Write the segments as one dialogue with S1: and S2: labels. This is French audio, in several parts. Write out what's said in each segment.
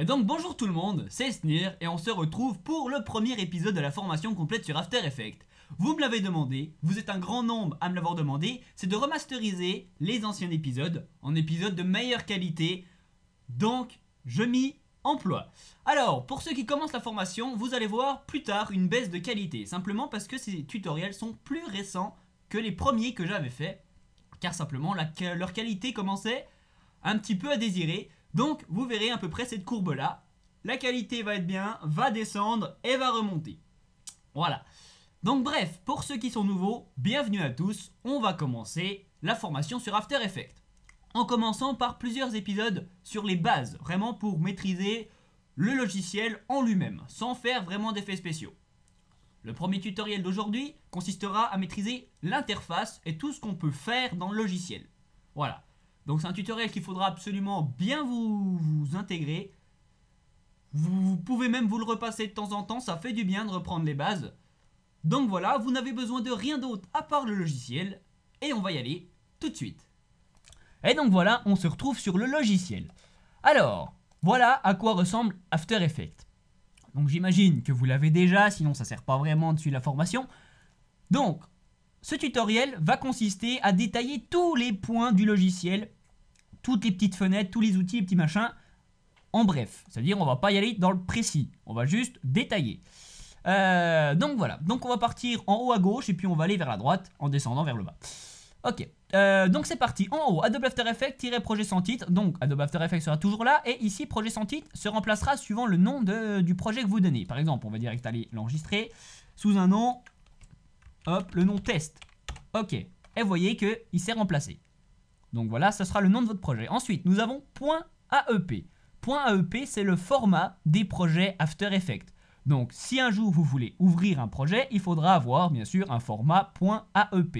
S1: Et donc bonjour tout le monde, c'est Snir et on se retrouve pour le premier épisode de la formation complète sur After Effects. Vous me l'avez demandé, vous êtes un grand nombre à me l'avoir demandé, c'est de remasteriser les anciens épisodes en épisodes de meilleure qualité, donc je m'y emploie. Alors, pour ceux qui commencent la formation, vous allez voir plus tard une baisse de qualité, simplement parce que ces tutoriels sont plus récents que les premiers que j'avais faits, car simplement leur qualité commençait un petit peu à désirer. Donc vous verrez à peu près cette courbe là. La qualité va être bien, va descendre et va remonter. Voilà. Donc bref, pour ceux qui sont nouveaux, bienvenue à tous. On va commencer la formation sur After Effects. En commençant par plusieurs épisodes sur les bases, vraiment pour maîtriser le logiciel en lui-même, sans faire vraiment d'effets spéciaux. Le premier tutoriel d'aujourd'hui consistera à maîtriser l'interface et tout ce qu'on peut faire dans le logiciel. Voilà. Donc c'est un tutoriel qu'il faudra absolument bien vous intégrer. Vous pouvez même vous le repasser de temps en temps, ça fait du bien de reprendre les bases. Donc voilà, vous n'avez besoin de rien d'autre à part le logiciel. Et on va y aller tout de suite. Et donc voilà, on se retrouve sur le logiciel. Alors, voilà à quoi ressemble After Effects. Donc j'imagine que vous l'avez déjà, sinon ça ne sert pas vraiment de suivre la formation. Donc, ce tutoriel va consister à détailler tous les points du logiciel, toutes les petites fenêtres, tous les outils, les petits machins, en bref. C'est-à-dire on va pas y aller dans le précis, on va juste détailler. Donc voilà, donc on va partir en haut à gauche et puis on va aller vers la droite en descendant vers le bas. Ok, donc c'est parti. En haut, Adobe After Effects-projet sans titre. Donc Adobe After Effects sera toujours là. Et ici, projet sans titre se remplacera suivant le nom du projet que vous donnez. Par exemple, on va direct aller l'enregistrer sous un nom. Hop, le nom test. Ok, et vous voyez qu'il s'est remplacé. Donc voilà, ce sera le nom de votre projet. Ensuite, nous avons .aep. .aep, c'est le format des projets After Effects. Donc si un jour vous voulez ouvrir un projet, il faudra avoir bien sûr un format .aep.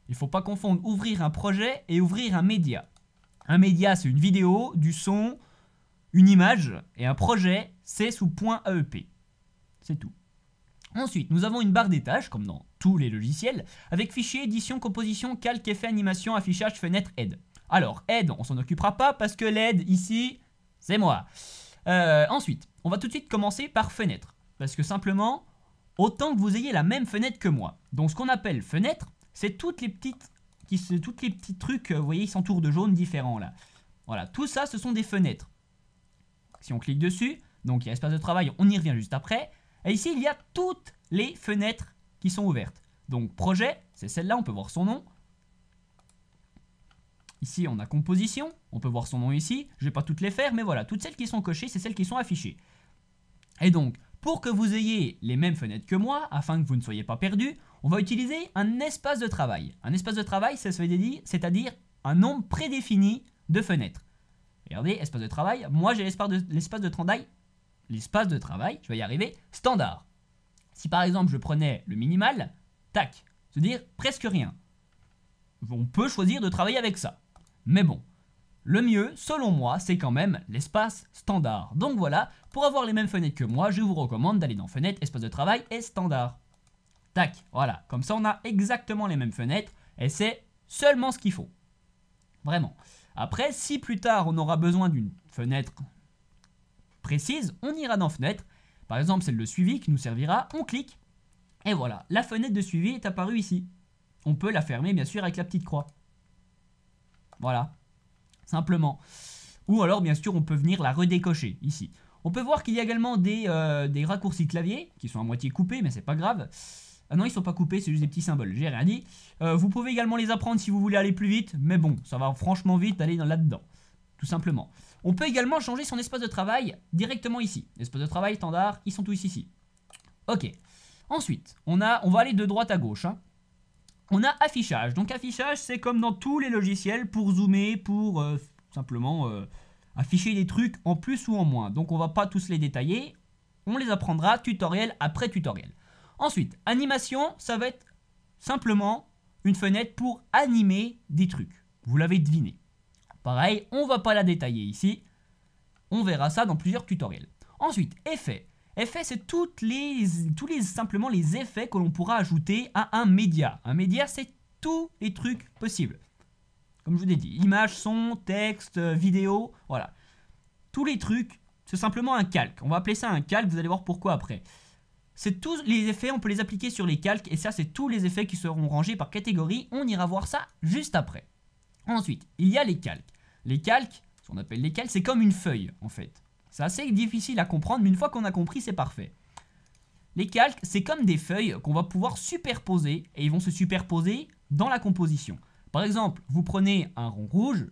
S1: Il ne faut pas confondre ouvrir un projet et ouvrir un média. Un média, c'est une vidéo, du son, une image. Et un projet, c'est sous .aep. C'est tout. Ensuite, nous avons une barre des tâches, comme dans tous les logiciels, avec fichier, édition, composition, calque, effet, animation, affichage, fenêtre, aide. Alors, aide, on s'en occupera pas parce que l'aide, ici, c'est moi. Ensuite, on va tout de suite commencer par fenêtre. Parce que simplement, autant que vous ayez la même fenêtre que moi. Donc, ce qu'on appelle fenêtre, c'est toutes les petits trucs, vous voyez, ils s'entourent de jaune différents là. Voilà, tout ça, ce sont des fenêtres. Si on clique dessus, donc il y a espace de travail, on y revient juste après. Et ici, il y a toutes les fenêtres qui sont ouvertes. Donc, projet, c'est celle-là, on peut voir son nom. Ici, on a composition, on peut voir son nom ici. Je ne vais pas toutes les faire, mais voilà, toutes celles qui sont cochées, c'est celles qui sont affichées. Et donc, pour que vous ayez les mêmes fenêtres que moi, afin que vous ne soyez pas perdus, on va utiliser un espace de travail. Un espace de travail, c'est-à-dire un nombre prédéfini de fenêtres. Regardez, espace de travail, moi j'ai l'espace de travail, je vais y arriver, standard. Si par exemple je prenais le minimal, tac, c'est-à-dire presque rien. On peut choisir de travailler avec ça. Mais bon, le mieux, selon moi, c'est quand même l'espace standard. Donc voilà, pour avoir les mêmes fenêtres que moi, je vous recommande d'aller dans Fenêtre, espace de travail et standard. Tac, voilà, comme ça on a exactement les mêmes fenêtres et c'est seulement ce qu'il faut. Vraiment. Après, si plus tard on aura besoin d'une fenêtre précise, on ira dans Fenêtre. Par exemple, celle de suivi qui nous servira, on clique et voilà, la fenêtre de suivi est apparue ici. On peut la fermer bien sûr avec la petite croix. Voilà, simplement. Ou alors bien sûr on peut venir la redécocher ici. On peut voir qu'il y a également des raccourcis clavier qui sont à moitié coupés mais c'est pas grave. Ah non, ils sont pas coupés, c'est juste des petits symboles, j'ai rien dit. Vous pouvez également les apprendre si vous voulez aller plus vite, mais bon, ça va franchement vite d'aller là-dedans, tout simplement. On peut également changer son espace de travail directement ici. Espace de travail standard, ils sont tous ici. Ok. Ensuite, on va aller de droite à gauche. Hein. On a affichage. Donc affichage, c'est comme dans tous les logiciels pour zoomer, pour simplement afficher des trucs en plus ou en moins. Donc on va pas tous les détailler, on les apprendra tutoriel après tutoriel. Ensuite, animation, ça va être simplement une fenêtre pour animer des trucs. Vous l'avez deviné. Pareil, on ne va pas la détailler ici. On verra ça dans plusieurs tutoriels. Ensuite, effet. Effet, c'est simplement les effets que l'on pourra ajouter à un média. Un média, c'est tous les trucs possibles. Comme je vous l'ai dit, image, son, texte, vidéo, voilà. Tous les trucs c'est simplement un calque. On va appeler ça un calque, vous allez voir pourquoi après. C'est tous les effets, on peut les appliquer sur les calques, et ça c'est tous les effets qui seront rangés par catégorie. On ira voir ça juste après. Ensuite, il y a les calques. Les calques, ce qu'on appelle les calques, c'est comme une feuille en fait. C'est assez difficile à comprendre, mais une fois qu'on a compris, c'est parfait. Les calques, c'est comme des feuilles qu'on va pouvoir superposer, et ils vont se superposer dans la composition. Par exemple, vous prenez un rond rouge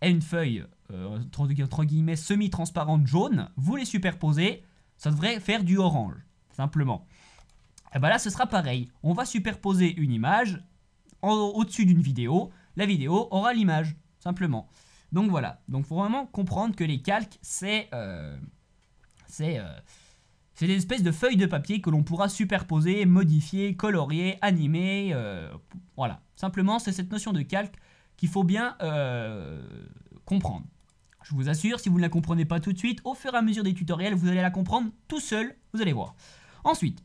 S1: et une feuille entre guillemets semi-transparente jaune, vous les superposez, ça devrait faire du orange, simplement. Et bien là, ce sera pareil. On va superposer une image au-dessus d'une vidéo. La vidéo aura l'image, simplement. Donc voilà. Donc il faut vraiment comprendre que les calques, c'est des espèces de feuilles de papier que l'on pourra superposer, modifier, colorier, animer. Voilà. Simplement, c'est cette notion de calque qu'il faut bien comprendre. Je vous assure, si vous ne la comprenez pas tout de suite, au fur et à mesure des tutoriels, vous allez la comprendre tout seul, vous allez voir. Ensuite,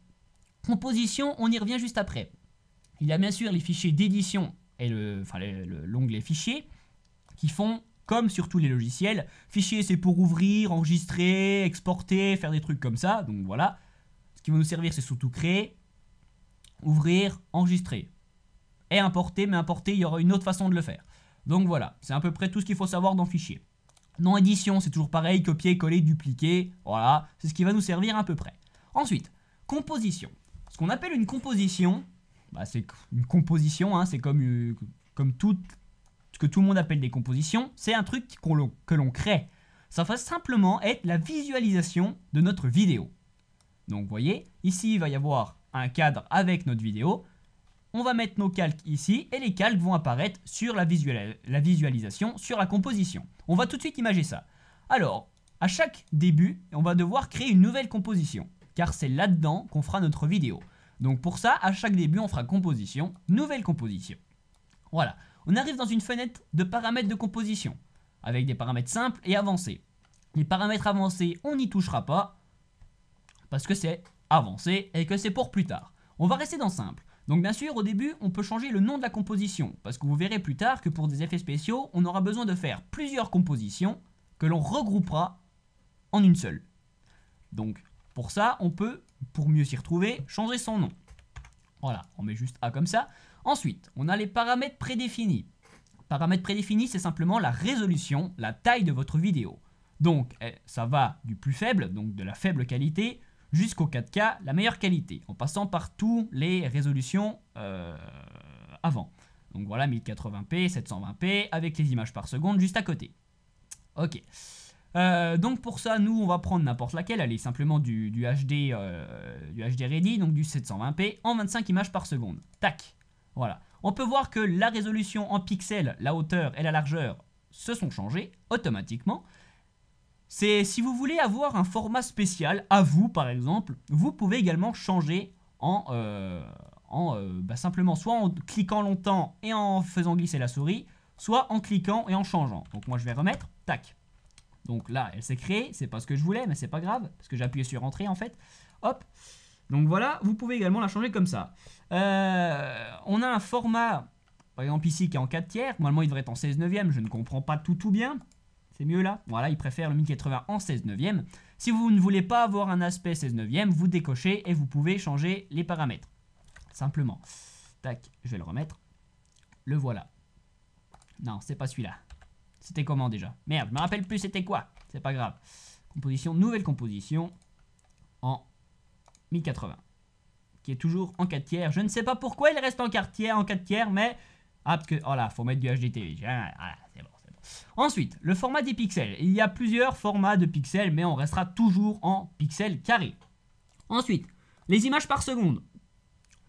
S1: composition, on y revient juste après. Il y a bien sûr les fichiers d'édition et l'onglet fichiers qui font comme sur tous les logiciels. Fichier, c'est pour ouvrir, enregistrer, exporter, faire des trucs comme ça. Donc voilà. Ce qui va nous servir, c'est surtout créer, ouvrir, enregistrer. Et importer, mais importer, il y aura une autre façon de le faire. Donc voilà, c'est à peu près tout ce qu'il faut savoir dans fichier. Dans édition, c'est toujours pareil, copier, coller, dupliquer. Voilà, c'est ce qui va nous servir à peu près. Ensuite, composition. Ce qu'on appelle une composition, bah, c'est une composition, hein, c'est comme tout ce que tout le monde appelle des compositions, c'est un truc que l'on crée. Ça va simplement être la visualisation de notre vidéo. Donc vous voyez, ici il va y avoir un cadre avec notre vidéo. On va mettre nos calques ici et les calques vont apparaître sur la visualisation, sur la composition. On va tout de suite imager ça. Alors, à chaque début, on va devoir créer une nouvelle composition, car c'est là-dedans qu'on fera notre vidéo. Donc pour ça, à chaque début, on fera composition, nouvelle composition. Voilà, on arrive dans une fenêtre de paramètres de composition, avec des paramètres simples et avancés. Les paramètres avancés, on n'y touchera pas, parce que c'est avancé et que c'est pour plus tard. On va rester dans simple. Donc bien sûr, au début, on peut changer le nom de la composition, parce que vous verrez plus tard que pour des effets spéciaux, on aura besoin de faire plusieurs compositions que l'on regroupera en une seule. Donc pour ça, on peut, pour mieux s'y retrouver, changer son nom. Voilà, on met juste A comme ça. Ensuite, on a les paramètres prédéfinis. Paramètres prédéfinis, c'est simplement la résolution, la taille de votre vidéo. Donc ça va du plus faible, donc de la faible qualité, jusqu'au 4K, la meilleure qualité, en passant par toutes les résolutions avant. Donc voilà, 1080p, 720p, avec les images par seconde juste à côté. Ok. Donc pour ça, nous, on va prendre n'importe laquelle, allez, simplement du HD Ready, donc du 720p, en 25 images par seconde. Tac. Voilà. On peut voir que la résolution en pixels, la hauteur et la largeur se sont changées automatiquement. C'est si vous voulez avoir un format spécial à vous par exemple, vous pouvez également changer simplement soit en cliquant longtemps et en faisant glisser la souris, soit en cliquant et en changeant. Donc moi je vais remettre, tac. Donc là elle s'est créée, c'est pas ce que je voulais mais c'est pas grave parce que j'ai appuyé sur entrée en fait. Hop. Donc voilà, vous pouvez également la changer comme ça. On a un format, par exemple ici qui est en 4 tiers, normalement il devrait être en 16 neuvième, je ne comprends pas tout bien. C'est mieux là. Voilà, il préfère le 1080 en 16 neuvième. Si vous ne voulez pas avoir un aspect 16 neuvième, vous décochez et vous pouvez changer les paramètres. Simplement. Tac, je vais le remettre. Le voilà. Non, c'est pas celui-là. C'était comment déjà? Merde, je me rappelle plus c'était quoi. C'est pas grave. Composition, nouvelle composition en 1080. Qui est toujours en 4 tiers. Je ne sais pas pourquoi il reste en 4 tiers, mais... Ah, parce que... Oh là, faut mettre du HDTV. Voilà, c'est bon. Ensuite, le format des pixels. Il y a plusieurs formats de pixels, mais on restera toujours en pixels carrés. Ensuite, les images par seconde.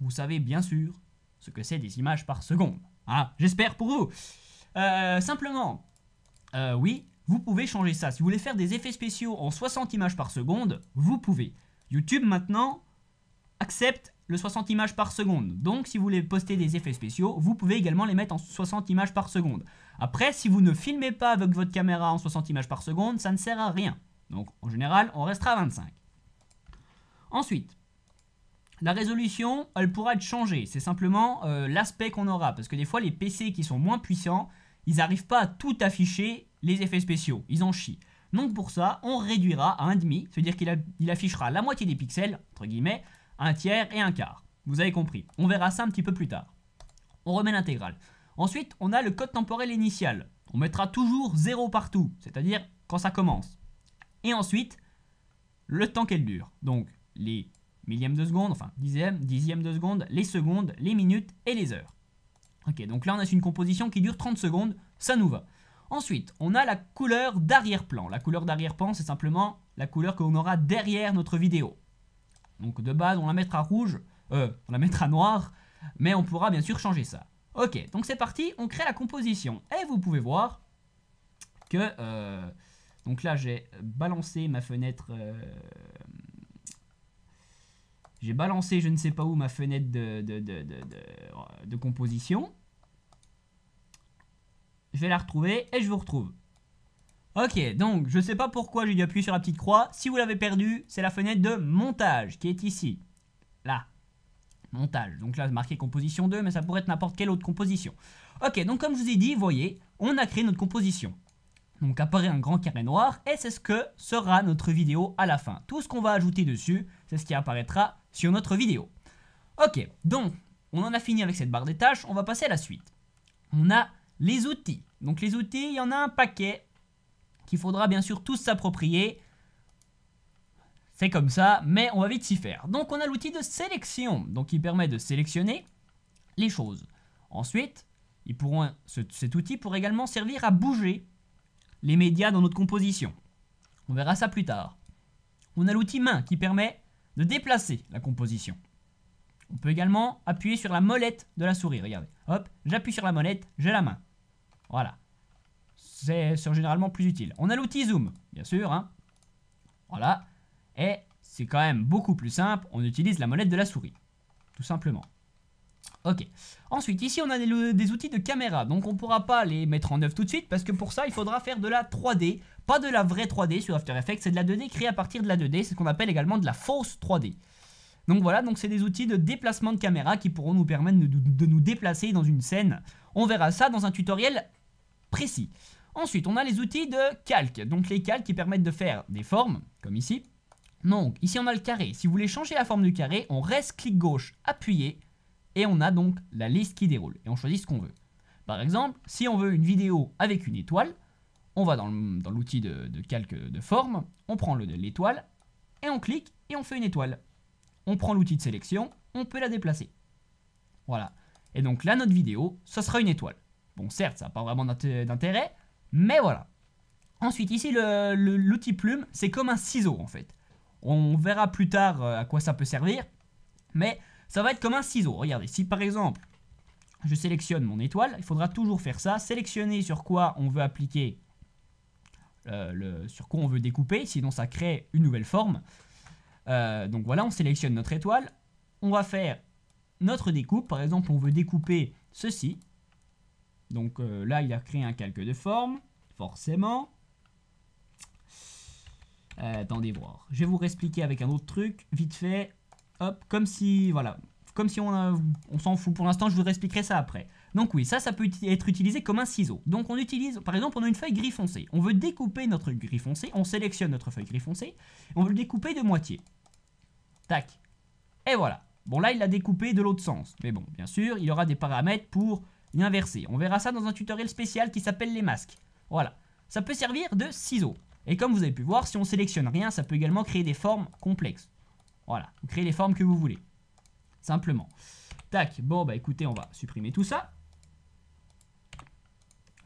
S1: Vous savez bien sûr ce que c'est des images par seconde. Ah, j'espère pour vous. Simplement, oui, vous pouvez changer ça. Si vous voulez faire des effets spéciaux en 60 images par seconde, vous pouvez. YouTube maintenant accepte le 60 images par seconde. Donc si vous voulez poster des effets spéciaux, vous pouvez également les mettre en 60 images par seconde. Après, si vous ne filmez pas avec votre caméra en 60 images par seconde, ça ne sert à rien. Donc en général, on restera à 25. Ensuite, la résolution, elle pourra être changée. C'est simplement l'aspect qu'on aura. Parce que des fois, les PC qui sont moins puissants, ils n'arrivent pas à tout afficher les effets spéciaux. Ils en chient. Donc pour ça, on réduira à 1,5, c'est-à-dire qu'il affichera la moitié des pixels, entre guillemets, un tiers et un quart. Vous avez compris. On verra ça un petit peu plus tard. On remet l'intégrale. Ensuite, on a le code temporel initial. On mettra toujours 0 partout, c'est-à-dire quand ça commence. Et ensuite, le temps qu'elle dure. Donc, les millièmes de seconde, enfin dixièmes de seconde, les secondes, les minutes et les heures. Ok, donc là on a une composition qui dure 30 secondes, ça nous va. Ensuite, on a la couleur d'arrière-plan. La couleur d'arrière-plan, c'est simplement la couleur qu'on aura derrière notre vidéo. Donc de base, on la mettra rouge, on la mettra noire, mais on pourra bien sûr changer ça. Ok, donc c'est parti, on crée la composition. Et vous pouvez voir que... donc là, j'ai balancé ma fenêtre... j'ai balancé je ne sais pas où ma fenêtre de composition. Je vais la retrouver et je vous retrouve. Ok, donc je ne sais pas pourquoi j'ai dû appuyer sur la petite croix. Si vous l'avez perdu, c'est la fenêtre de montage qui est ici. Là. Montage. Donc là, marqué composition 2, mais ça pourrait être n'importe quelle autre composition. Ok, donc comme je vous ai dit, vous voyez, on a créé notre composition. Donc apparaît un grand carré noir et c'est ce que sera notre vidéo à la fin. Tout ce qu'on va ajouter dessus, c'est ce qui apparaîtra sur notre vidéo. Ok, donc on en a fini avec cette barre des tâches, on va passer à la suite. On a les outils. Donc les outils, il y en a un paquet qu'il faudra bien sûr tous s'approprier. C'est comme ça, mais on va vite s'y faire. Donc on a l'outil de sélection, donc qui permet de sélectionner les choses. Ensuite, cet outil pourra également servir à bouger les médias dans notre composition. On verra ça plus tard. On a l'outil main qui permet de déplacer la composition. On peut également appuyer sur la molette de la souris. Regardez, hop, j'appuie sur la molette, j'ai la main. Voilà. C'est généralement plus utile. On a l'outil zoom, bien sûr. Hein. Voilà. Et c'est quand même beaucoup plus simple. On utilise la molette de la souris. Tout simplement. Ok. Ensuite, ici, on a des outils de caméra. Donc, on ne pourra pas les mettre en œuvre tout de suite. Parce que pour ça, il faudra faire de la 3D. Pas de la vraie 3D sur After Effects. C'est de la 2D créée à partir de la 2D. C'est ce qu'on appelle également de la fausse 3D. Donc voilà, donc c'est des outils de déplacement de caméra qui pourront nous permettre de nous déplacer dans une scène. On verra ça dans un tutoriel précis. Ensuite, on a les outils de calque. Donc les calques qui permettent de faire des formes, comme ici. Donc ici on a le carré. Si vous voulez changer la forme du carré, on reste clic gauche, appuyé. Et on a donc la liste qui déroule. Et on choisit ce qu'on veut. Par exemple, si on veut une vidéo avec une étoile, on va dans l'outil de calque de forme. On prend l'étoile et on clique et on fait une étoile. On prend l'outil de sélection, on peut la déplacer. Voilà. Et donc là, notre vidéo, ce sera une étoile. Bon, certes, ça n'a pas vraiment d'intérêt, mais voilà. Ensuite, ici, l'outil plume, c'est comme un ciseau, en fait. On verra plus tard à quoi ça peut servir, mais ça va être comme un ciseau. Regardez, si par exemple, je sélectionne mon étoile, il faudra toujours faire ça, sélectionner sur quoi on veut appliquer, sur quoi on veut découper, sinon ça crée une nouvelle forme. Donc voilà, on sélectionne notre étoile, on va faire notre découpe, par exemple on veut découper ceci, donc là il a créé un calque de forme, forcément. Attendez voir, je vais vous réexpliquer avec un autre truc, vite fait, hop, comme si, voilà, comme si on s'en fout pour l'instant, je vous réexpliquerai ça après. Donc oui, ça peut être utilisé comme un ciseau. Donc on utilise, par exemple, on a une feuille gris foncé. On veut découper notre gris foncé, on sélectionne notre feuille gris foncé, on veut le découper de moitié. Tac. Et voilà. Bon là, il l'a découpé de l'autre sens. Mais bon, bien sûr, il y aura des paramètres pour l'inverser. On verra ça dans un tutoriel spécial qui s'appelle les masques. Voilà. Ça peut servir de ciseau. Et comme vous avez pu voir, si on sélectionne rien, ça peut également créer des formes complexes. Voilà. Vous créez les formes que vous voulez. Simplement. Tac. Bon, bah écoutez, on va supprimer tout ça.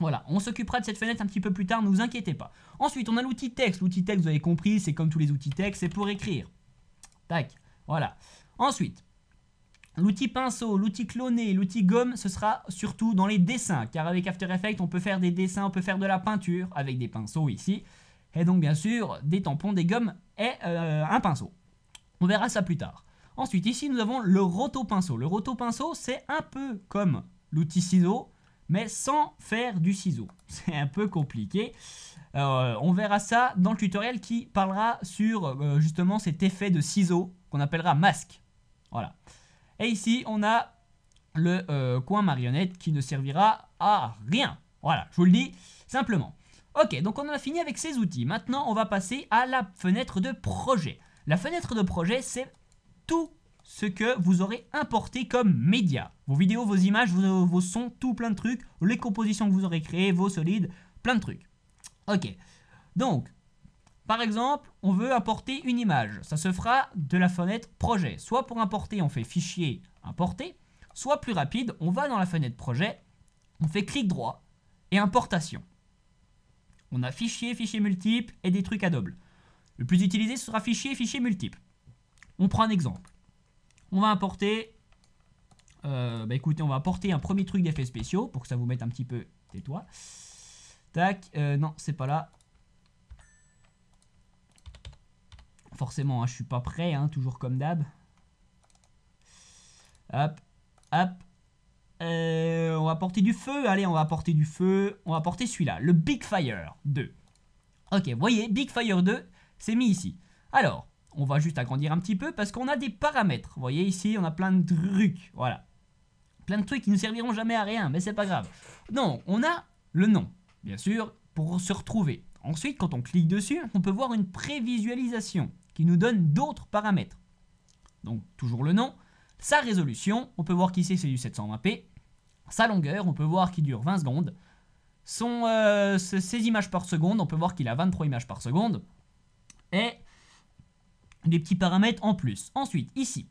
S1: Voilà, on s'occupera de cette fenêtre un petit peu plus tard, ne vous inquiétez pas. Ensuite, on a l'outil texte. L'outil texte, vous avez compris, c'est comme tous les outils texte, c'est pour écrire. Tac, voilà. Ensuite, l'outil pinceau, l'outil cloné, l'outil gomme, ce sera surtout dans les dessins. Car avec After Effects, on peut faire des dessins, on peut faire de la peinture avec des pinceaux ici. Et donc, bien sûr, des tampons, des gommes et un pinceau. On verra ça plus tard. Ensuite, ici, nous avons le rotopinceau. Le rotopinceau, c'est un peu comme l'outil ciseau, mais sans faire du ciseau. C'est un peu compliqué. On verra ça dans le tutoriel qui parlera sur justement cet effet de ciseau qu'on appellera masque. Voilà. Et ici, on a le coin marionnette qui ne servira à rien. Voilà, je vous le dis simplement. Ok, donc on en a fini avec ces outils. Maintenant, on va passer à la fenêtre de projet. La fenêtre de projet, c'est tout ce que vous aurez importé comme média. Vos vidéos, vos images, vos sons, tout plein de trucs. Les compositions que vous aurez créées, vos solides, plein de trucs. Ok, donc, par exemple, on veut importer une image. Ça se fera de la fenêtre projet. Soit pour importer, on fait fichier, importer. Soit plus rapide, on va dans la fenêtre projet, on fait clic droit et importation. On a fichier, fichier multiple et des trucs à double. Le plus utilisé sera fichier, fichier multiple. On prend un exemple. On va importer... écoutez, on va importer un premier truc d'effets spéciaux pour que ça vous mette un petit peu... Tais-toi. Tac, non, c'est pas là. Forcément, hein, je suis pas prêt, hein, toujours comme d'hab. Hop, hop. On va porter du feu. Allez, on va porter du feu. On va porter celui-là, le Big Fire 2. Ok, vous voyez, Big Fire 2, c'est mis ici. Alors, on va juste agrandir un petit peu parce qu'on a des paramètres. Vous voyez ici, on a plein de trucs. Voilà. Plein de trucs qui ne serviront jamais à rien, mais c'est pas grave. Donc, on a le nom, bien sûr, pour se retrouver. Ensuite, quand on clique dessus, on peut voir une prévisualisation qui nous donne d'autres paramètres. Donc, toujours le nom. Sa résolution, on peut voir qu'ici c'est du 720p. Sa longueur, on peut voir qu'il dure 20 secondes. Ses images par seconde, on peut voir qu'il a 23 images par seconde. Et des petits paramètres en plus. Ensuite, ici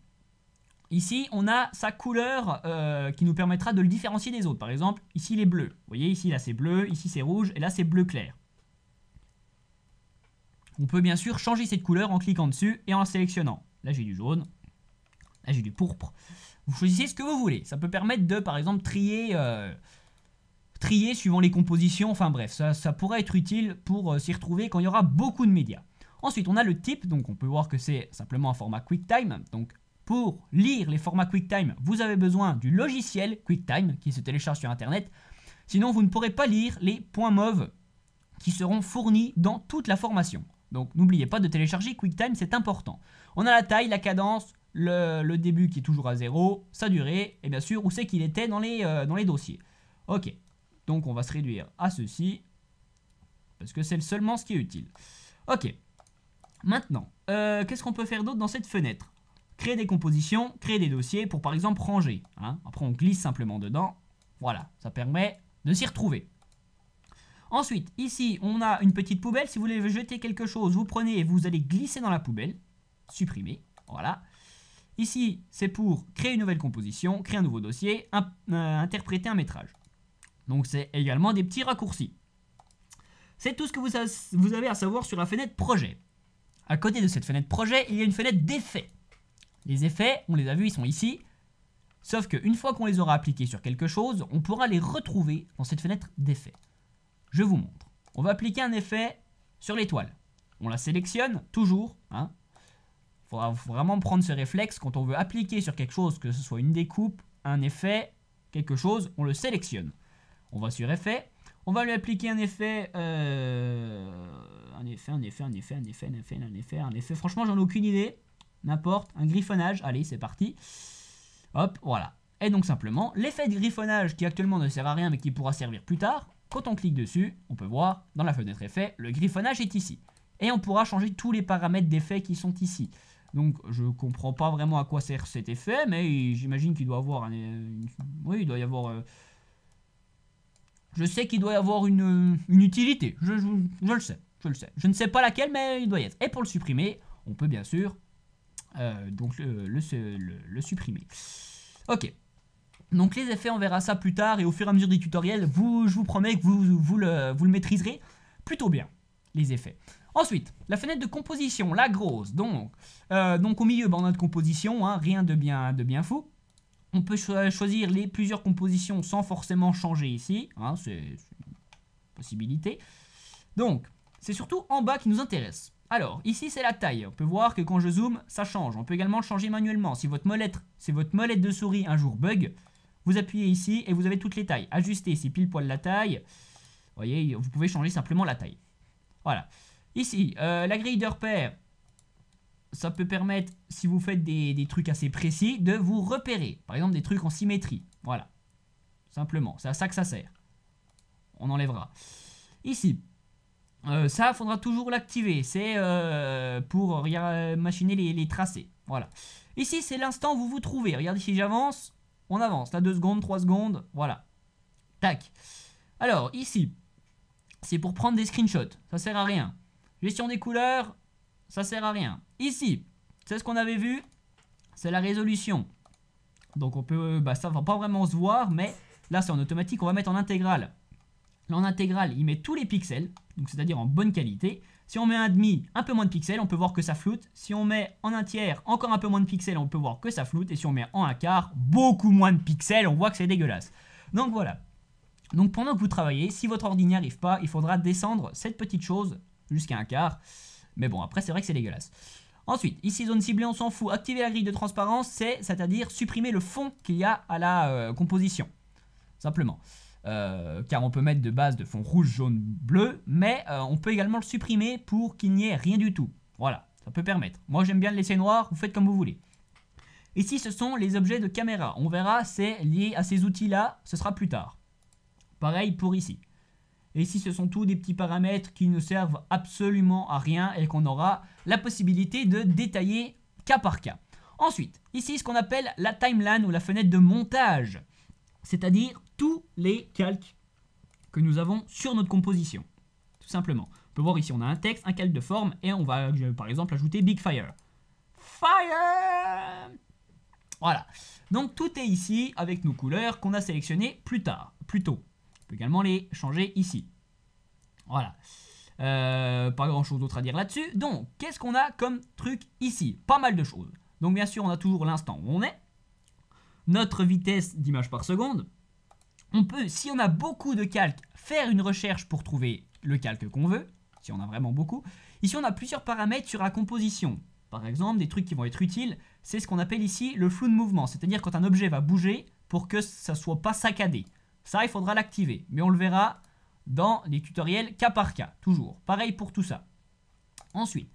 S1: on a sa couleur qui nous permettra de le différencier des autres. Par exemple, ici il est bleu. Vous voyez, ici là c'est bleu, ici c'est rouge, et là c'est bleu clair. On peut bien sûr changer cette couleur en cliquant dessus et en la sélectionnant. Là j'ai du jaune, là j'ai du pourpre. Vous choisissez ce que vous voulez. Ça peut permettre de, par exemple, trier suivant les compositions. Enfin bref, ça pourrait être utile pour s'y retrouver quand il y aura beaucoup de médias. Ensuite, on a le type. Donc on peut voir que c'est simplement un format QuickTime. Donc pour lire les formats QuickTime, vous avez besoin du logiciel QuickTime qui se télécharge sur Internet. Sinon, vous ne pourrez pas lire les points mauves qui seront fournis dans toute la formation. Donc n'oubliez pas de télécharger QuickTime, c'est important. On a la taille, la cadence, le début qui est toujours à 0, sa durée, et bien sûr où c'est qu'il était dans les dossiers. Ok, donc on va se réduire à ceci, parce que c'est seulement ce qui est utile. Ok, maintenant, qu'est-ce qu'on peut faire d'autre dans cette fenêtre? Créer des compositions, créer des dossiers pour par exemple ranger. Hein. Après on glisse simplement dedans, voilà, ça permet de s'y retrouver. Ensuite, ici, on a une petite poubelle. Si vous voulez jeter quelque chose, vous prenez et vous allez glisser dans la poubelle. Supprimer, voilà. Ici, c'est pour créer une nouvelle composition, créer un nouveau dossier, interpréter un métrage. Donc, c'est également des petits raccourcis. C'est tout ce que vous avez à savoir sur la fenêtre projet. À côté de cette fenêtre projet, il y a une fenêtre d'effets. Les effets, on les a vus, ils sont ici. Sauf qu'une fois qu'on les aura appliqués sur quelque chose, on pourra les retrouver dans cette fenêtre d'effets. Je vous montre. On va appliquer un effet sur l'étoile. On la sélectionne, toujours. Hein. Faudra vraiment prendre ce réflexe quand on veut appliquer sur quelque chose, que ce soit une découpe, un effet, quelque chose, on le sélectionne. On va sur effet, on va lui appliquer un effet, un effet. Franchement, j'en ai aucune idée. N'importe, un griffonnage. Allez, c'est parti. Hop, voilà. Et donc simplement, l'effet de griffonnage qui actuellement ne sert à rien mais qui pourra servir plus tard. Quand on clique dessus, on peut voir dans la fenêtre effet, le griffonnage est ici. Et on pourra changer tous les paramètres d'effet qui sont ici. Donc je comprends pas vraiment à quoi sert cet effet, mais j'imagine qu'il doit avoir oui, il doit y avoir... je sais qu'il doit y avoir une utilité. Je le sais. Je ne sais pas laquelle, mais il doit y être. Et pour le supprimer, on peut bien sûr donc le supprimer. Ok. Donc les effets, on verra ça plus tard et au fur et à mesure des tutoriels, je vous promets que vous le maîtriserez plutôt bien, les effets. Ensuite, la fenêtre de composition, la grosse. Donc au milieu, on a de composition, hein, rien de bien fou. On peut choisir plusieurs compositions sans forcément changer ici, hein, c'est une possibilité. Donc, c'est surtout en bas qui nous intéresse. Alors, ici c'est la taille. On peut voir que quand je zoome, ça change. On peut également le changer manuellement. Si votre molette de souris un jour bug, vous appuyez ici et vous avez toutes les tailles. Ajuster, c'est pile poil la taille. Vous voyez, vous pouvez changer simplement la taille. Voilà. Ici, la grille de repère, ça peut permettre, si vous faites des trucs assez précis, de vous repérer. Par exemple, des trucs en symétrie. Voilà. Simplement, c'est à ça que ça sert. On enlèvera. Ici, Ça, il faudra toujours l'activer. C'est pour machiner les tracés. Voilà. Ici, c'est l'instant où vous vous trouvez. Regardez, si j'avance, on avance. Là, 2 secondes, 3 secondes. Voilà. Tac. Alors, ici, c'est pour prendre des screenshots. Ça sert à rien. Gestion des couleurs, ça sert à rien. Ici, c'est ce qu'on avait vu. C'est la résolution. Donc, on peut... ça va pas vraiment se voir, mais là, c'est en automatique. On va mettre en intégrale. Là, en intégrale, il met tous les pixels, donc c'est-à-dire en bonne qualité. Si on met un demi, un peu moins de pixels, on peut voir que ça floute. Si on met en un tiers, encore un peu moins de pixels, on peut voir que ça floute. Et si on met en un quart, beaucoup moins de pixels, on voit que c'est dégueulasse. Donc voilà. Donc pendant que vous travaillez, si votre ordi n'y arrive pas, il faudra descendre cette petite chose jusqu'à un quart. Mais bon, après, c'est vrai que c'est dégueulasse. Ensuite, ici, zone ciblée, on s'en fout. Activer la grille de transparence, c'est-à-dire supprimer le fond qu'il y a à la composition. Simplement. Car on peut mettre de base de fond rouge, jaune, bleu, mais on peut également le supprimer pour qu'il n'y ait rien du tout. Voilà, ça peut permettre. Moi j'aime bien le laisser noir, vous faites comme vous voulez. Ici ce sont les objets de caméra, on verra, c'est lié à ces outils là, ce sera plus tard. Pareil pour ici. Et ici ce sont tous des petits paramètres qui ne servent absolument à rien et qu'on aura la possibilité de détailler cas par cas. Ensuite, ici ce qu'on appelle la timeline ou la fenêtre de montage. C'est-à-dire tous les calques que nous avons sur notre composition. Tout simplement. On peut voir ici, on a un texte, un calque de forme, et on va par exemple ajouter Big Fire. Fire! Voilà. Donc tout est ici avec nos couleurs qu'on a sélectionnées plus tôt. On peut également les changer ici. Voilà. Pas grand chose d'autre à dire là-dessus. Donc, qu'est-ce qu'on a comme truc ici? Pas mal de choses. Donc bien sûr, on a toujours l'instant où on est. Notre vitesse d'image par seconde. On peut, si on a beaucoup de calques, faire une recherche pour trouver le calque qu'on veut, si on a vraiment beaucoup. Ici, on a plusieurs paramètres sur la composition. Par exemple, des trucs qui vont être utiles, c'est ce qu'on appelle ici le flou de mouvement, c'est-à-dire quand un objet va bouger pour que ça ne soit pas saccadé. Ça, il faudra l'activer, mais on le verra dans les tutoriels cas par cas, toujours. Pareil pour tout ça. Ensuite,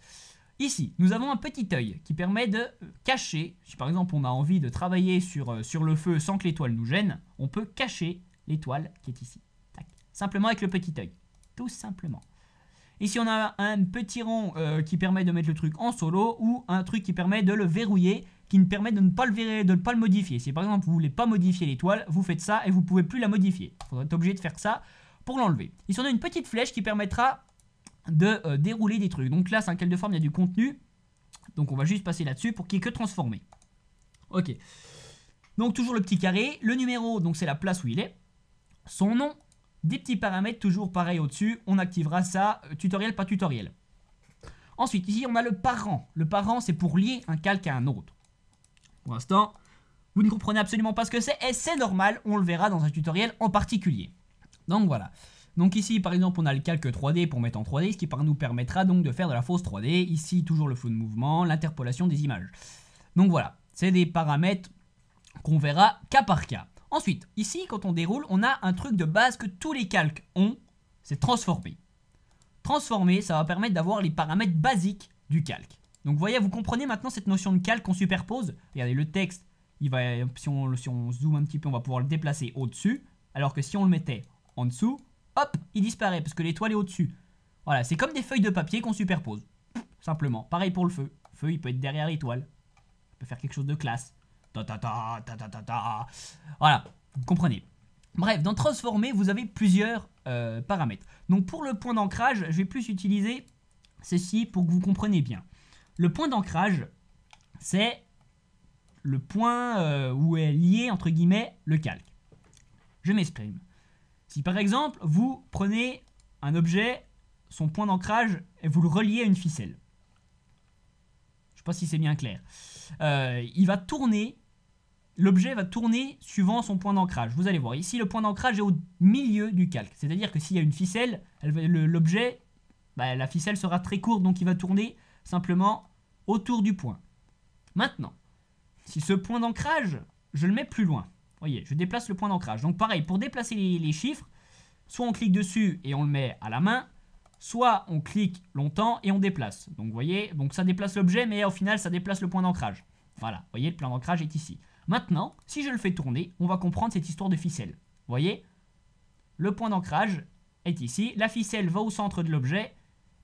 S1: ici, nous avons un petit œil qui permet de cacher, si par exemple on a envie de travailler sur le feu sans que l'étoile nous gêne, on peut cacher l'étoile qui est ici. Tac. Simplement avec le petit œil. Tout simplement. Ici on a un petit rond qui permet de mettre le truc en solo ou un truc qui permet de le verrouiller, qui nous permet de ne pas le modifier. Si par exemple vous ne voulez pas modifier l'étoile, vous faites ça et vous ne pouvez plus la modifier. Vous êtes obligé de faire ça pour l'enlever. Ici on a une petite flèche qui permettra de dérouler des trucs. Donc là c'est un calque de forme, il y a du contenu. Donc on va juste passer là-dessus pour qu'il n'y ait que transformer. Ok. Donc toujours le petit carré. Le numéro, donc c'est la place où il est. Son nom. Des petits paramètres, toujours pareil au-dessus. On activera ça, tutoriel, pas tutoriel. Ensuite, ici on a le parent. Le parent c'est pour lier un calque à un autre. Pour l'instant, vous ne comprenez absolument pas ce que c'est. Et c'est normal, on le verra dans un tutoriel en particulier. Donc voilà. Donc ici par exemple on a le calque 3D pour mettre en 3D, ce qui nous permettra donc de faire de la fausse 3D. Ici toujours le flou de mouvement, l'interpolation des images. Donc voilà, c'est des paramètres qu'on verra cas par cas. Ensuite, ici quand on déroule, on a un truc de base que tous les calques ont, c'est transformer. Transformer, ça va permettre d'avoir les paramètres basiques du calque. Donc vous voyez, vous comprenez maintenant cette notion de calque qu'on superpose. Regardez, le texte, si on zoome un petit peu, on va pouvoir le déplacer au-dessus. Alors que si on le mettait en dessous, hop, il disparaît parce que l'étoile est au-dessus. Voilà, c'est comme des feuilles de papier qu'on superpose. Simplement. Pareil pour le feu. Le feu, il peut être derrière l'étoile. Il peut faire quelque chose de classe. Voilà, vous comprenez. Bref, dans transformer, vous avez plusieurs paramètres. Donc pour le point d'ancrage, je vais plus utiliser ceci pour que vous compreniez bien. Le point d'ancrage, c'est le point où est lié, entre guillemets, le calque. Je m'exprime. Si par exemple, vous prenez un objet, son point d'ancrage, et vous le reliez à une ficelle. Je ne sais pas si c'est bien clair. Il va tourner, l'objet va tourner suivant son point d'ancrage. Vous allez voir, ici le point d'ancrage est au milieu du calque. C'est-à-dire que s'il y a une ficelle, l'objet, la ficelle sera très courte, donc il va tourner simplement autour du point. Maintenant, si ce point d'ancrage, je le mets plus loin. Voyez, je déplace le point d'ancrage. Donc pareil, pour déplacer les chiffres, soit on clique dessus et on le met à la main, soit on clique longtemps et on déplace. Donc vous voyez, donc ça déplace l'objet, mais au final ça déplace le point d'ancrage. Voilà, vous voyez, le point d'ancrage est ici. Maintenant, si je le fais tourner, on va comprendre cette histoire de ficelle. Vous voyez, le point d'ancrage est ici, la ficelle va au centre de l'objet,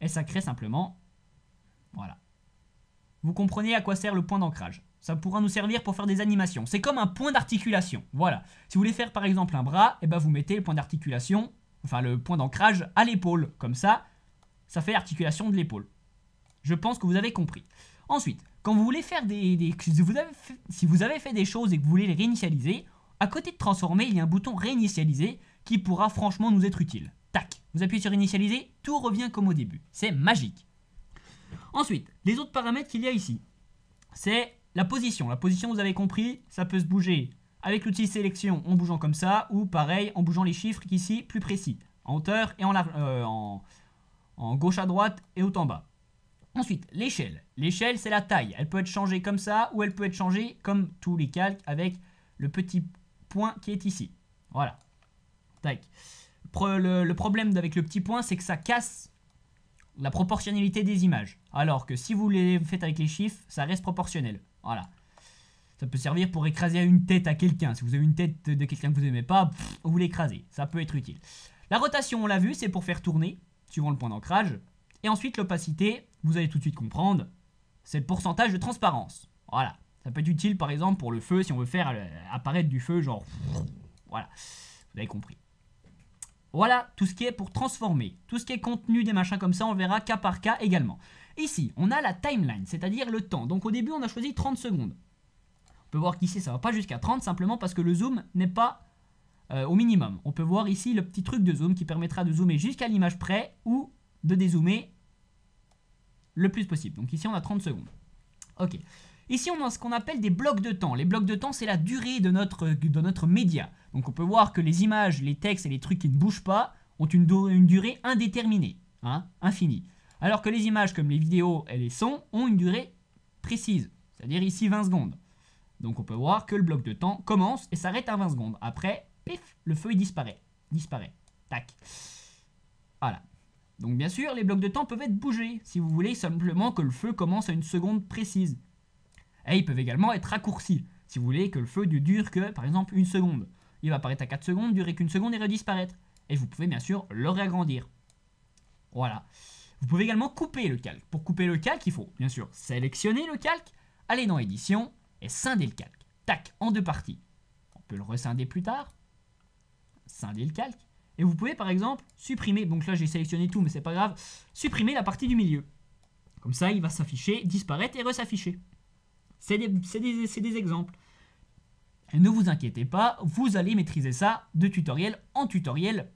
S1: et ça crée simplement, voilà. Vous comprenez à quoi sert le point d'ancrage. Ça pourra nous servir pour faire des animations. C'est comme un point d'articulation, voilà. Si vous voulez faire par exemple un bras, et ben vous mettez le point d'articulation, enfin le point d'ancrage à l'épaule, comme ça fait articulation de l'épaule. Je pense que vous avez compris. Ensuite, quand vous voulez faire si vous avez fait des choses et que vous voulez les réinitialiser, à côté de transformer, il y a un bouton réinitialiser qui pourra franchement nous être utile. Tac, vous appuyez sur initialiser, tout revient comme au début. C'est magique. Ensuite, les autres paramètres qu'il y a ici, c'est la position. La position, vous avez compris, ça peut se bouger avec l'outil sélection en bougeant comme ça, ou pareil, en bougeant les chiffres ici, plus précis, en hauteur et en gauche à droite et haut en bas. Ensuite, l'échelle. L'échelle, c'est la taille. Elle peut être changée comme ça, ou elle peut être changée comme tous les calques avec le petit point qui est ici. Voilà. Tac. Le problème avec le petit point, c'est que ça casse la proportionnalité des images. Alors que si vous les faites avec les chiffres, ça reste proportionnel. Voilà. Ça peut servir pour écraser une tête à quelqu'un. Si vous avez une tête de quelqu'un que vous n'aimez pas, vous l'écrasez. Ça peut être utile. La rotation, on l'a vu, c'est pour faire tourner, suivant le point d'ancrage. Et ensuite, l'opacité, vous allez tout de suite comprendre, c'est le pourcentage de transparence. Voilà. Ça peut être utile, par exemple, pour le feu, si on veut faire apparaître du feu, genre... Voilà. Vous avez compris. Voilà tout ce qui est pour transformer. Tout ce qui est contenu des machins comme ça, on verra cas par cas également. Ici, on a la timeline, c'est-à-dire le temps. Donc au début, on a choisi 30 secondes. On peut voir qu'ici, ça ne va pas jusqu'à 30, simplement parce que le zoom n'est pas au minimum. On peut voir ici le petit truc de zoom qui permettra de zoomer jusqu'à l'image près ou de dézoomer le plus possible. Donc ici, on a 30 secondes. Ok. Ici, on a ce qu'on appelle des blocs de temps. Les blocs de temps, c'est la durée de notre média. Donc on peut voir que les images, les textes et les trucs qui ne bougent pas ont une durée indéterminée, hein, infinie. Alors que les images comme les vidéos et les sons ont une durée précise, c'est-à-dire ici 20 secondes. Donc on peut voir que le bloc de temps commence et s'arrête à 20 secondes. Après, pif, le feu il disparaît. Tac. Voilà. Donc bien sûr, les blocs de temps peuvent être bougés, si vous voulez simplement que le feu commence à une seconde précise. Et ils peuvent également être raccourcis, si vous voulez que le feu ne dure que, par exemple, une seconde. Il va apparaître à 4 secondes, durer qu'une seconde et redisparaître. Et vous pouvez bien sûr le réagrandir. Voilà. Vous pouvez également couper le calque. Pour couper le calque, il faut bien sûr sélectionner le calque, aller dans édition et scinder le calque. Tac, en deux parties. On peut le rescinder plus tard. Scinder le calque. Et vous pouvez par exemple supprimer, donc là j'ai sélectionné tout mais c'est pas grave, supprimer la partie du milieu. Comme ça il va s'afficher, disparaître et re-s'afficher. C'est des exemples. Et ne vous inquiétez pas, vous allez maîtriser ça de tutoriel en tutoriel.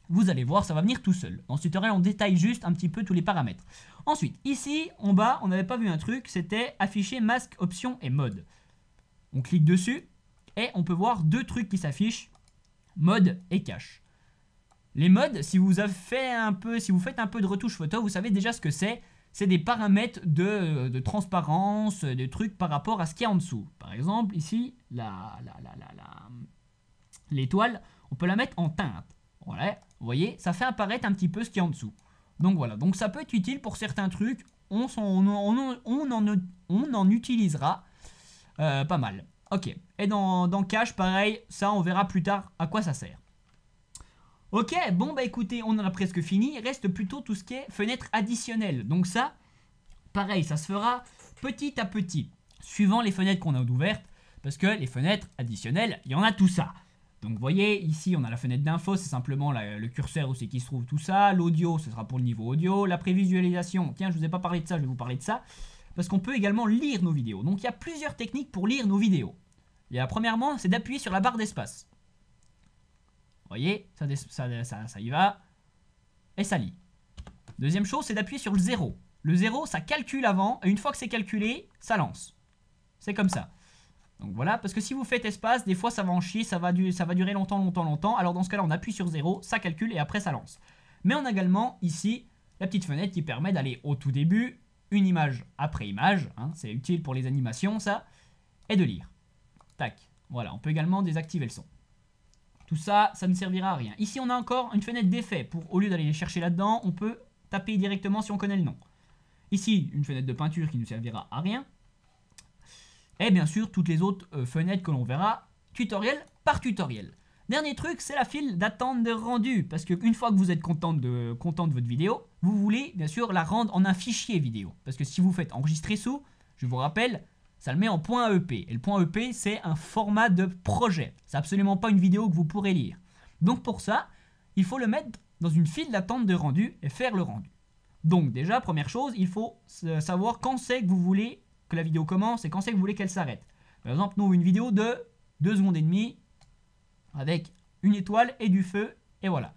S1: Vous allez voir, ça va venir tout seul. Dans ce tutoriel, on détaille juste un petit peu tous les paramètres. Ensuite, ici, en bas, on n'avait pas vu un truc, c'était afficher masque, options et mode. On clique dessus et on peut voir deux trucs qui s'affichent, mode et cache. Les modes, si vous faites un peu de retouche photo, vous savez déjà ce que c'est. C'est des paramètres de transparence, de trucs par rapport à ce qu'il y a en dessous. Par exemple, ici, l'étoile, on peut la mettre en teinte. Voilà, vous voyez, ça fait apparaître un petit peu ce qu'il y a en dessous. Donc voilà, donc ça peut être utile pour certains trucs. On en utilisera pas mal. Ok, et dans cache, pareil, ça on verra plus tard à quoi ça sert. Ok, bon bah écoutez, on en a presque fini, il reste plutôt tout ce qui est fenêtre additionnelle. Donc ça, pareil, ça se fera petit à petit, suivant les fenêtres qu'on a ouvertes, parce que les fenêtres additionnelles, il y en a tout ça. Donc vous voyez, ici on a la fenêtre d'info, c'est simplement le curseur où c'est qui se trouve tout ça, l'audio, ce sera pour le niveau audio, la prévisualisation, tiens je vous ai pas parlé de ça, je vais vous parler de ça, parce qu'on peut également lire nos vidéos. Donc il y a plusieurs techniques pour lire nos vidéos. Premièrement, c'est d'appuyer sur la barre d'espace. Vous voyez, ça y va, et ça lit. Deuxième chose, c'est d'appuyer sur le 0. Le 0, ça calcule avant, et une fois que c'est calculé, ça lance. C'est comme ça. Donc voilà, parce que si vous faites espace, des fois ça va en chier, ça va durer longtemps. Alors dans ce cas-là, on appuie sur 0, ça calcule, et après ça lance. Mais on a également, ici, la petite fenêtre qui permet d'aller au tout début, une image après image, hein, c'est utile pour les animations, ça, et de lire. Tac, voilà, on peut également désactiver le son. Tout ça, ça ne servira à rien. Ici, on a encore une fenêtre d'effet. Au lieu d'aller les chercher là-dedans, on peut taper directement si on connaît le nom. Ici, une fenêtre de peinture qui ne servira à rien. Et bien sûr, toutes les autres fenêtres que l'on verra, tutoriel par tutoriel. Dernier truc, c'est la file d'attente de rendu. Parce qu'une fois que vous êtes content de votre vidéo, vous voulez bien sûr la rendre en un fichier vidéo. Parce que si vous faites enregistrer sous, je vous rappelle, ça le met en .ep. Et le .ep, c'est un format de projet. C'est absolument pas une vidéo que vous pourrez lire. Donc pour ça, il faut le mettre dans une file d'attente de rendu et faire le rendu. Donc déjà, première chose, il faut savoir quand c'est que vous voulez que la vidéo commence et quand c'est que vous voulez qu'elle s'arrête. Par exemple, nous, une vidéo de 2 secondes et demie avec une étoile et du feu, et voilà.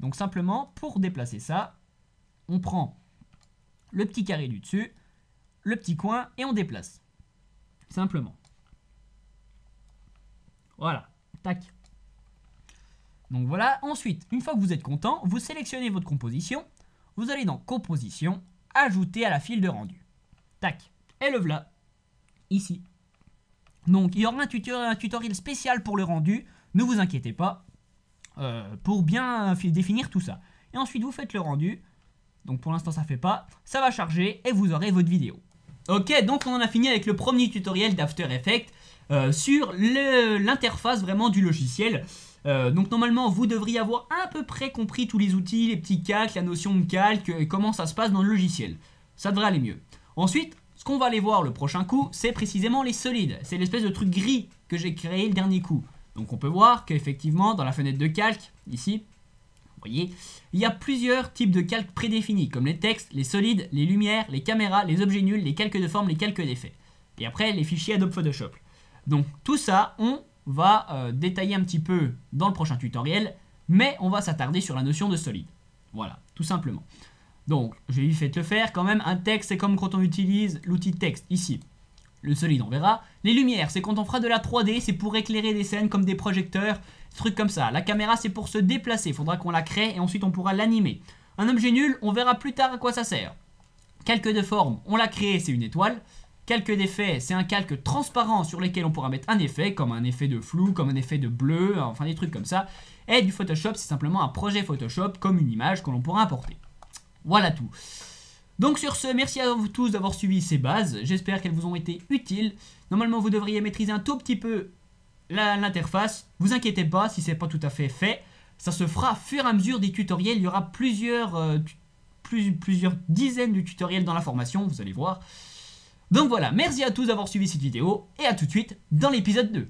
S1: Donc simplement, pour déplacer ça, on prend le petit carré du dessus, le petit coin, et on déplace. Simplement. Voilà. Tac. Donc voilà. Ensuite, une fois que vous êtes content, vous sélectionnez votre composition, vous allez dans Composition, Ajouter à la file de rendu. Tac. Et le voilà. Ici. Donc, il y aura un tutoriel spécial pour le rendu. Ne vous inquiétez pas. Pour bien définir tout ça. Et ensuite, vous faites le rendu. Donc, pour l'instant, ça ne fait pas. Ça va charger et vous aurez votre vidéo. Ok, donc on en a fini avec le premier tutoriel d'After Effects sur l'interface vraiment du logiciel. Donc normalement vous devriez avoir à peu près compris tous les outils, les petits calques, la notion de calque et comment ça se passe dans le logiciel. Ça devrait aller mieux. Ensuite, ce qu'on va aller voir le prochain coup, c'est précisément les solides. C'est l'espèce de truc gris que j'ai créé le dernier coup. Donc on peut voir qu'effectivement dans la fenêtre de calque, ici, vous voyez, il y a plusieurs types de calques prédéfinis, comme les textes, les solides, les lumières, les caméras, les objets nuls, les calques de forme, les calques d'effets. Et après, les fichiers Adobe Photoshop. Donc tout ça, on va détailler un petit peu dans le prochain tutoriel, mais on va s'attarder sur la notion de solide. Voilà, tout simplement. Donc, j'ai vite fait le faire quand même. Un texte, c'est comme quand on utilise l'outil texte, ici. Le solide, on verra. Les lumières, c'est quand on fera de la 3D, c'est pour éclairer des scènes comme des projecteurs, des trucs comme ça. La caméra, c'est pour se déplacer, il faudra qu'on la crée et ensuite on pourra l'animer. Un objet nul, on verra plus tard à quoi ça sert. Calque de forme, on l'a créé, c'est une étoile. Calque d'effet, c'est un calque transparent sur lequel on pourra mettre un effet, comme un effet de flou, comme un effet de bleu, enfin des trucs comme ça. Et du Photoshop, c'est simplement un projet Photoshop, comme une image que l'on pourra importer. Voilà tout. Donc sur ce, merci à vous tous d'avoir suivi ces bases, j'espère qu'elles vous ont été utiles. Normalement vous devriez maîtriser un tout petit peu l'interface, vous inquiétez pas si c'est pas tout à fait fait. Ça se fera au fur et à mesure des tutoriels, il y aura plusieurs dizaines de tutoriels dans la formation, vous allez voir. Donc voilà, merci à tous d'avoir suivi cette vidéo et à tout de suite dans l'épisode 2.